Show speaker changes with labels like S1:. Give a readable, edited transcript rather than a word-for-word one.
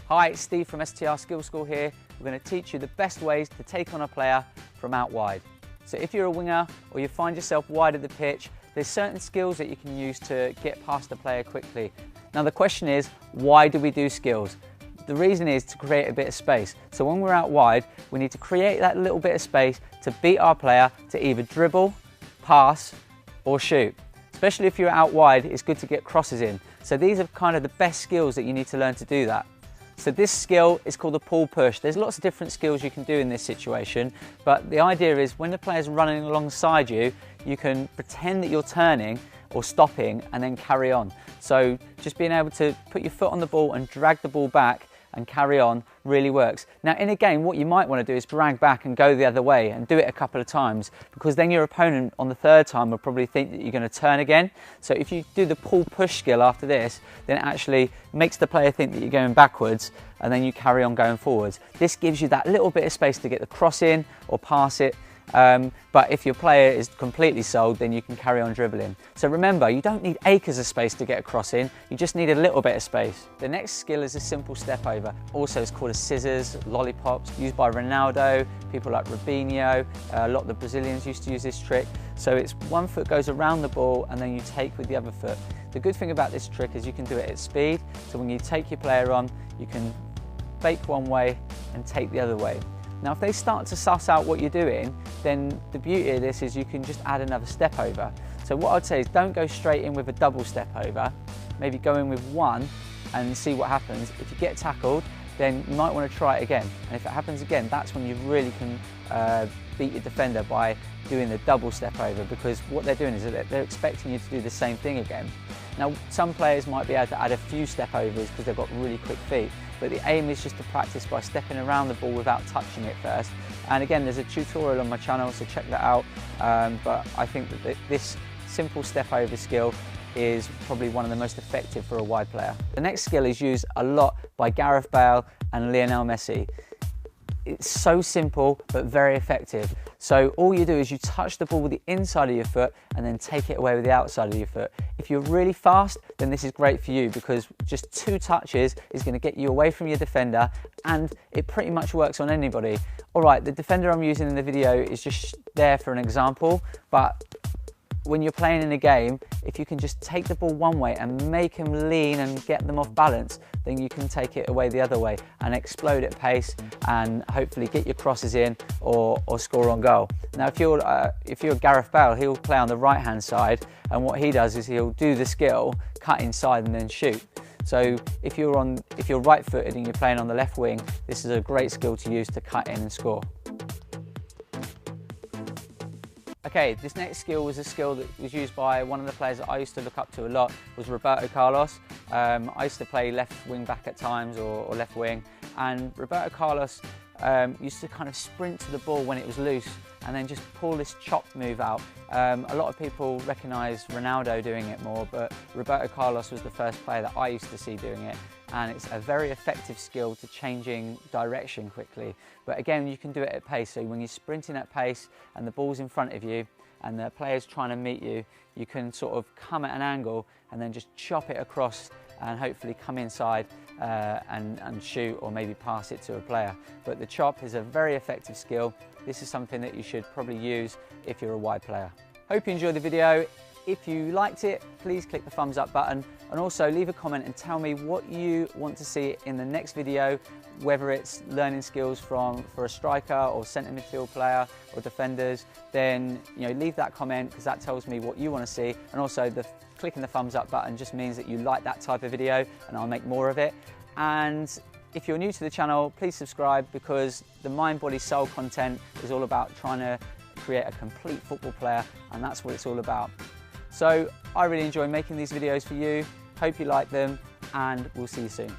S1: Hi, it's Steve from STR Skills School here. We're going to teach you the best ways to take on a player from out wide. So if you're a winger or you find yourself wide of the pitch, there's certain skills that you can use to get past the player quickly. Now the question is, why do we do skills? The reason is to create a bit of space. So when we're out wide, we need to create that little bit of space to beat our player to either dribble, pass or shoot. Especially if you're out wide, it's good to get crosses in. So these are kind of the best skills that you need to learn to do that. So this skill is called the pull push. There's lots of different skills you can do in this situation, but the idea is when the player's running alongside you, you can pretend that you're turning or stopping and then carry on. So just being able to put your foot on the ball and drag the ball back and carry on really works. Now in a game, what you might want to do is drag back and go the other way and do it a couple of times, because then your opponent on the third time will probably think that you're going to turn again. So if you do the pull push skill after this, then it actually makes the player think that you're going backwards and then you carry on going forwards. This gives you that little bit of space to get the cross in or pass it. But if your player is completely sold, then you can carry on dribbling. So remember, you don't need acres of space to get a cross in, you just need a little bit of space. The next skill is a simple step over. Also it's called a scissors, lollipops, used by Ronaldo, people like Robinho, a lot of the Brazilians used to use this trick. So it's one foot goes around the ball and then you take with the other foot. The good thing about this trick is you can do it at speed, so when you take your player on, you can fake one way and take the other way. Now if they start to suss out what you're doing, then the beauty of this is you can just add another step over. So what I'd say is don't go straight in with a double step over, maybe go in with one and see what happens. If you get tackled, then you might want to try it again. And if it happens again, that's when you really can beat your defender by doing the double step over, because what they're doing is that they're expecting you to do the same thing again. Now some players might be able to add a few step overs because they've got really quick feet, but the aim is just to practice by stepping around the ball without touching it first. And again, there's a tutorial on my channel, so check that out. But I think that this simple step over skill is probably one of the most effective for a wide player. The next skill is used a lot by Gareth Bale and Lionel Messi. It's so simple but very effective. So all you do is you touch the ball with the inside of your foot and then take it away with the outside of your foot. If you're really fast, then this is great for you, because just 2 touches is going to get you away from your defender, and it pretty much works on anybody. Alright, the defender I'm using in the video is just there for an example, but when you're playing in a game, if you can just take the ball one way and make them lean and get them off balance, then you can take it away the other way and explode at pace and hopefully get your crosses in or score on goal. Now if you're Gareth Bale, he'll play on the right hand side, and what he does is he'll do the skill, cut inside and then shoot. So if you're right footed and you're playing on the left wing, this is a great skill to use to cut in and score. Okay, this next skill was a skill that was used by one of the players that I used to look up to a lot, was Roberto Carlos. I used to play left wing back at times or left wing, and Roberto Carlos used to kind of sprint to the ball when it was loose and then just pull this chop move out. A lot of people recognise Ronaldo doing it more, but Roberto Carlos was the first player that I used to see doing it, and it's a very effective skill to changing direction quickly. But again, you can do it at pace, so when you're sprinting at pace and the ball's in front of you and the player's trying to meet you, you can sort of come at an angle and then just chop it across and hopefully come inside and shoot, or maybe pass it to a player. But the chop is a very effective skill. This is something that you should probably use if you're a wide player. Hope you enjoyed the video. If you liked it, please click the thumbs up button, and also leave a comment and tell me what you want to see in the next video, whether it's learning skills for a striker or centre midfield player or defenders. Then leave that comment, because that tells me what you want to see, and also clicking the thumbs up button just means that you like that type of video and I'll make more of it. And if you're new to the channel, please subscribe, because the Mind, Body, Soul content is all about trying to create a complete football player, and that's what it's all about. So I really enjoy making these videos for you. Hope you like them, and we'll see you soon.